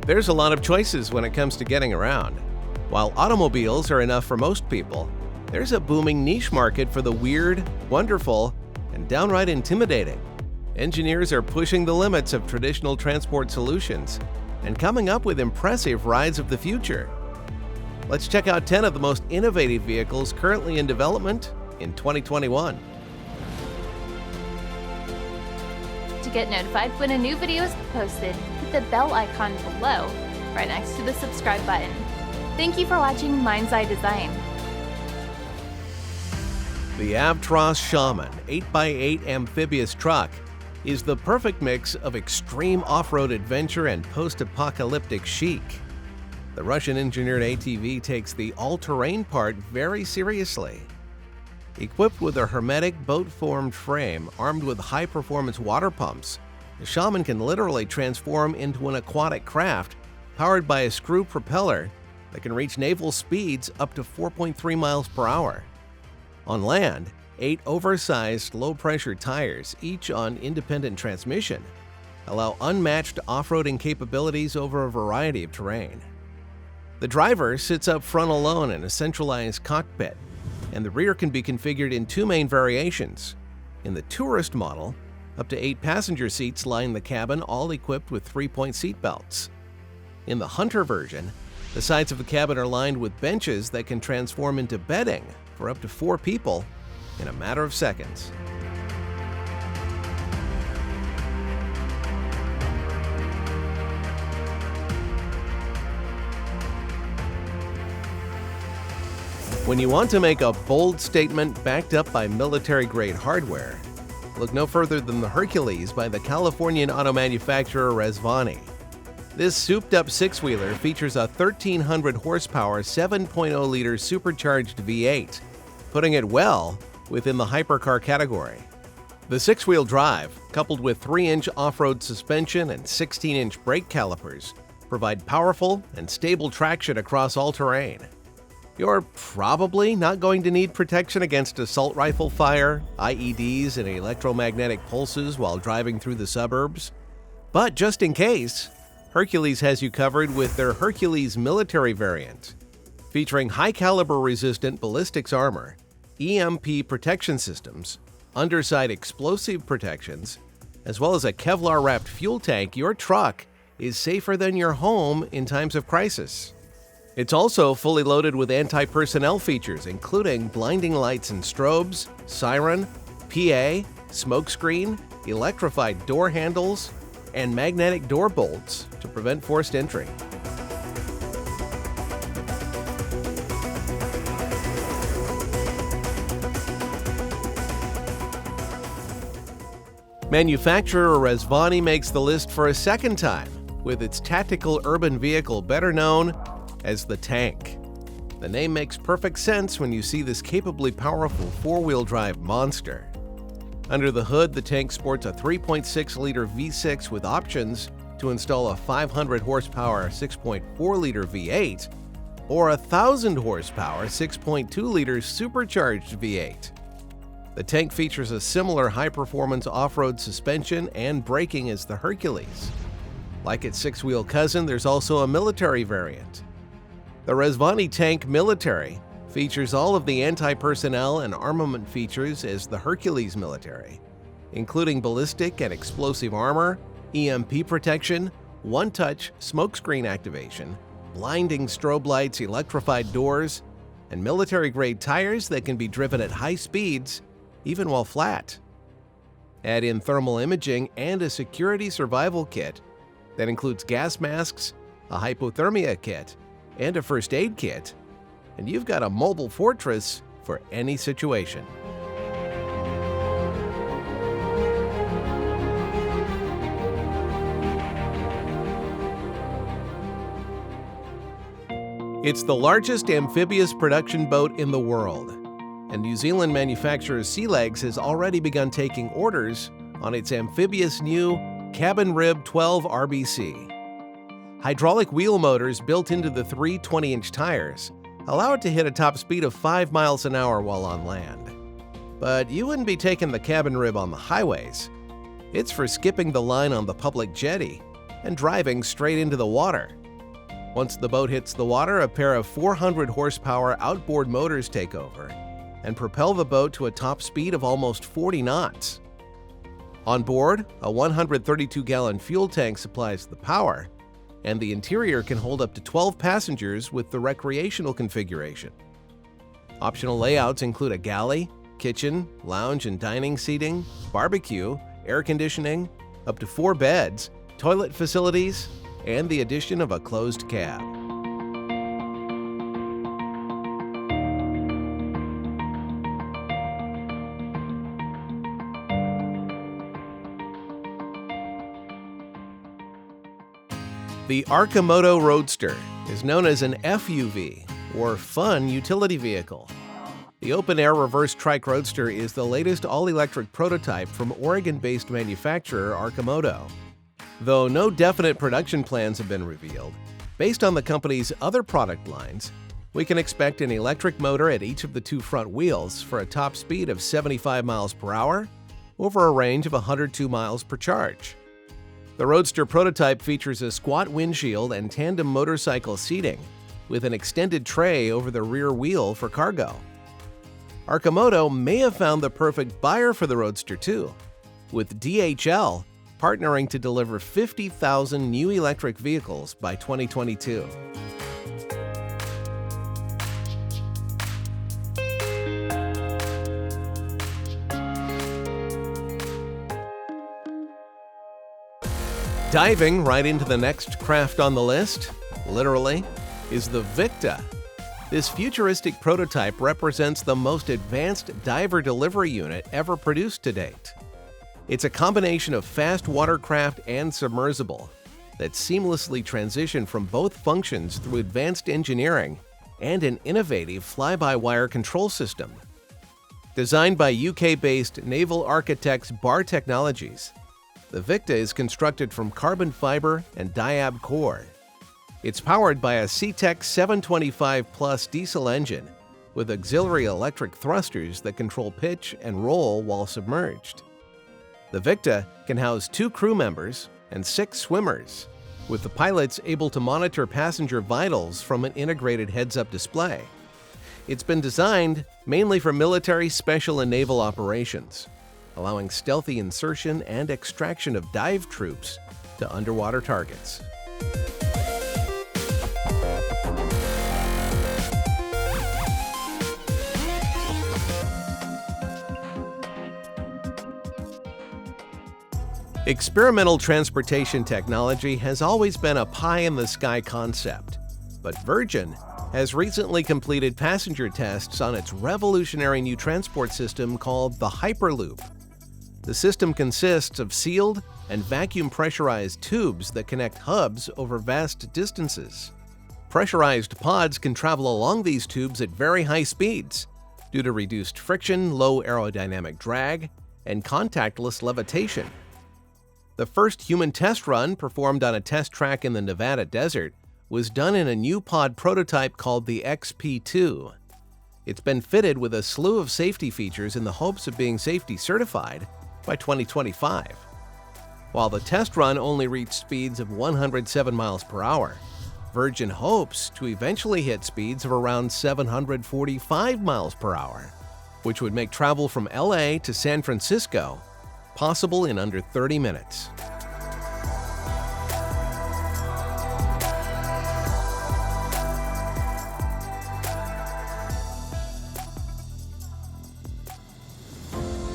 There's a lot of choices when it comes to getting around. While automobiles are enough for most people, there's a booming niche market for the weird, wonderful, and downright intimidating. Engineers are pushing the limits of traditional transport solutions and coming up with impressive rides of the future. Let's check out 10 of the most innovative vehicles currently in development in 2021. To get notified when a new video is posted, hit the bell icon below, right next to the subscribe button. Thank you for watching Mind's Eye Design. The Avtoros Shaman 8x8 amphibious truck is the perfect mix of extreme off-road adventure and post-apocalyptic chic. The Russian-engineered ATV takes the all-terrain part very seriously. Equipped with a hermetic boat-formed frame armed with high-performance water pumps, the Shaman can literally transform into an aquatic craft powered by a screw propeller that can reach naval speeds up to 4.3 miles per hour. On land, 8 oversized low-pressure tires, each on independent transmission, allow unmatched off-roading capabilities over a variety of terrain. The driver sits up front alone in a centralized cockpit, and the rear can be configured in 2 main variations. In the tourist model, up to 8 passenger seats line the cabin, all equipped with 3-point seat belts. In the Hunter version, the sides of the cabin are lined with benches that can transform into bedding for up to 4 people in a matter of seconds. When you want to make a bold statement backed up by military-grade hardware, look no further than the Hercules by the Californian auto manufacturer Rezvani. This souped-up six-wheeler features a 1,300 horsepower 7.0-liter supercharged V8, putting it well within the hypercar category. The six-wheel drive, coupled with 3-inch off-road suspension and 16-inch brake calipers, provide powerful and stable traction across all terrain. You're probably not going to need protection against assault rifle fire, IEDs, and electromagnetic pulses while driving through the suburbs. But just in case, Hercules has you covered with their Hercules military variant, featuring high-caliber resistant ballistics armor, EMP protection systems, underside explosive protections, as well as a Kevlar-wrapped fuel tank. Your truck is safer than your home in times of crisis. It's also fully loaded with anti-personnel features, including blinding lights and strobes, siren, PA, smokescreen, electrified door handles, and magnetic door bolts to prevent forced entry. Manufacturer Rezvani makes the list for a second time with its tactical urban vehicle better known as the Tank. The name makes perfect sense when you see this capably powerful 4-wheel drive monster. Under the hood, the Tank sports a 3.6-liter V6 with options to install a 500 horsepower 6.4-liter V8 or a 1,000 horsepower 6.2-liter supercharged V8. The Tank features a similar high-performance off-road suspension and braking as the Hercules. Like its 6-wheel cousin, there's also a military variant. The Rezvani Tank Military features all of the anti-personnel and armament features as the Hercules Military, including ballistic and explosive armor, EMP protection, one-touch smokescreen activation, blinding strobe lights, electrified doors, and military-grade tires that can be driven at high speeds, even while flat. Add in thermal imaging and a security survival kit that includes gas masks, a hypothermia kit, and a first aid kit, and you've got a mobile fortress for any situation. It's the largest amphibious production boat in the world, and New Zealand manufacturer Sealegs has already begun taking orders on its amphibious new Cabin RIB 12 RBC. Hydraulic wheel motors built into the 3 20-inch tires allow it to hit a top speed of 5 miles an hour while on land. But you wouldn't be taking the Cabin RIB on the highways. It's for skipping the line on the public jetty and driving straight into the water. Once the boat hits the water, a pair of 400 horsepower outboard motors take over and propel the boat to a top speed of almost 40 knots. On board, a 132-gallon fuel tank supplies the power, and the interior can hold up to 12 passengers with the recreational configuration. Optional layouts include a galley, kitchen, lounge and dining seating, barbecue, air conditioning, up to 4 beds, toilet facilities, and the addition of a closed cab. The Arcimoto Roadster is known as an FUV, or Fun Utility Vehicle. The open-air reverse trike roadster is the latest all-electric prototype from Oregon-based manufacturer Arcimoto. Though no definite production plans have been revealed, based on the company's other product lines, we can expect an electric motor at each of the 2 front wheels for a top speed of 75 miles per hour over a range of 102 miles per charge. The Roadster prototype features a squat windshield and tandem motorcycle seating, with an extended tray over the rear wheel for cargo. Arcimoto may have found the perfect buyer for the Roadster too, with DHL partnering to deliver 50,000 new electric vehicles by 2022. Diving right into the next craft on the list, literally, is the Victa. This futuristic prototype represents the most advanced diver delivery unit ever produced to date. It's a combination of fast watercraft and submersible that seamlessly transition from both functions through advanced engineering and an innovative fly-by-wire control system. Designed by UK-based naval architects Bar Technologies, the Victa is constructed from carbon fiber and diab core. It's powered by a C-Tech 725 Plus diesel engine with auxiliary electric thrusters that control pitch and roll while submerged. The Victa can house 2 crew members and 6 swimmers, with the pilots able to monitor passenger vitals from an integrated heads-up display. It's been designed mainly for military, special, and naval operations, allowing stealthy insertion and extraction of dive troops to underwater targets. Experimental transportation technology has always been a pie-in-the-sky concept, but Virgin has recently completed passenger tests on its revolutionary new transport system called the Hyperloop. The system consists of sealed and vacuum-pressurized tubes that connect hubs over vast distances. Pressurized pods can travel along these tubes at very high speeds due to reduced friction, low aerodynamic drag, and contactless levitation. The first human test run, performed on a test track in the Nevada desert, was done in a new pod prototype called the XP2. It's been fitted with a slew of safety features in the hopes of being safety certified by 2025. While the test run only reached speeds of 107 miles per hour, Virgin hopes to eventually hit speeds of around 745 miles per hour, which would make travel from LA to San Francisco possible in under 30 minutes.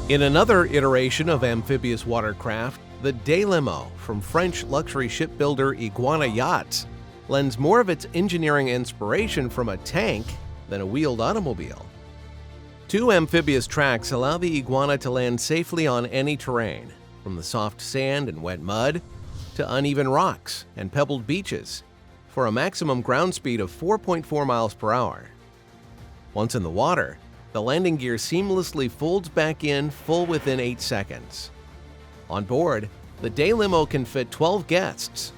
In another iteration of amphibious watercraft, the Limo from French luxury shipbuilder Iguana Yachts lends more of its engineering inspiration from a tank than a wheeled automobile. 2 amphibious tracks allow the Iguana to land safely on any terrain, from the soft sand and wet mud to uneven rocks and pebbled beaches, for a maximum ground speed of 4.4 miles per hour. Once in the water, the landing gear seamlessly folds back in full within 8 seconds. On board, the Limo can fit 12 guests,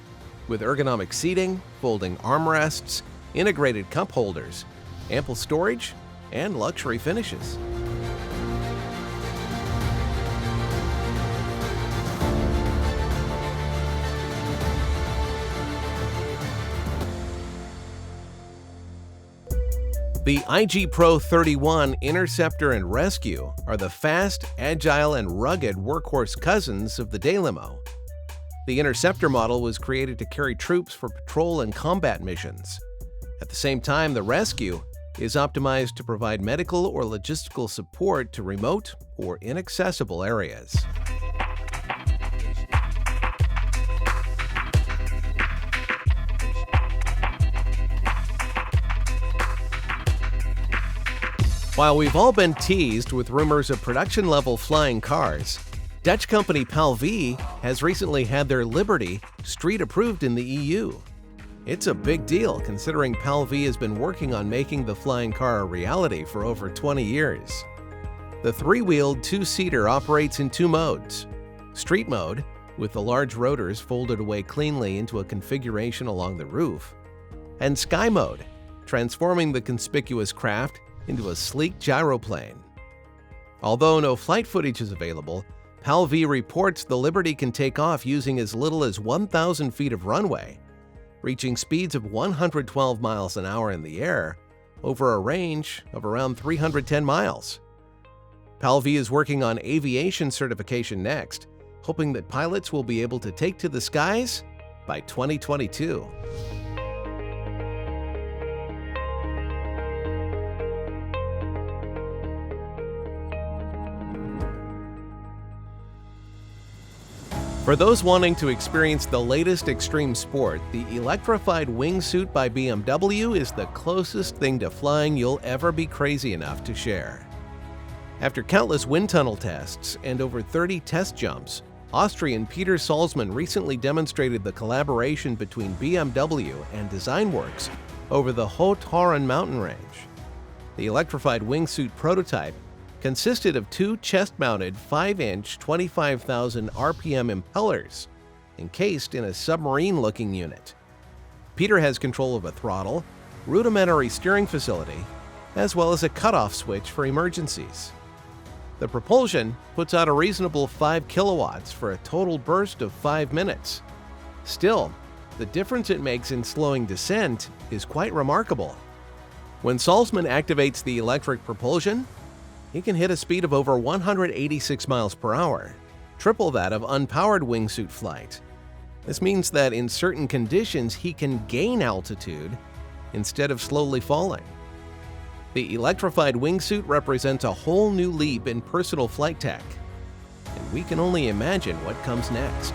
with ergonomic seating, folding armrests, integrated cup holders, ample storage, and luxury finishes. The IG Pro 31 Interceptor and Rescue are the fast, agile, and rugged workhorse cousins of the day limo. The Interceptor model was created to carry troops for patrol and combat missions. At the same time, the Rescue is optimized to provide medical or logistical support to remote or inaccessible areas. While we've all been teased with rumors of production-level flying cars, Dutch company PAL-V has recently had their Liberty street approved in the EU. It's a big deal considering PAL-V has been working on making the flying car a reality for over 20 years. The three-wheeled two-seater operates in two modes: street mode, with the large rotors folded away cleanly into a configuration along the roof, and sky mode, transforming the conspicuous craft into a sleek gyroplane. Although no flight footage is available, PAL-V reports the Liberty can take off using as little as 1,000 feet of runway, reaching speeds of 112 miles an hour in the air over a range of around 310 miles. PAL-V is working on aviation certification next, hoping that pilots will be able to take to the skies by 2022. For those wanting to experience the latest extreme sport, the Electrified Wingsuit by BMW is the closest thing to flying you'll ever be crazy enough to share. After countless wind tunnel tests and over 30 test jumps, Austrian Peter Salzmann recently demonstrated the collaboration between BMW and Designworks over the Haut-Tauern mountain range. The Electrified Wingsuit prototype consisted of two chest-mounted 5-inch 25,000 RPM impellers encased in a submarine-looking unit. Peter has control of a throttle, rudimentary steering facility, as well as a cutoff switch for emergencies. The propulsion puts out a reasonable 5 kilowatts for a total burst of 5 minutes. Still, the difference it makes in slowing descent is quite remarkable. When Salzmann activates the electric propulsion, he can hit a speed of over 186 miles per hour, triple that of unpowered wingsuit flight. This means that in certain conditions he can gain altitude instead of slowly falling. The electrified wingsuit represents a whole new leap in personal flight tech, and we can only imagine what comes next.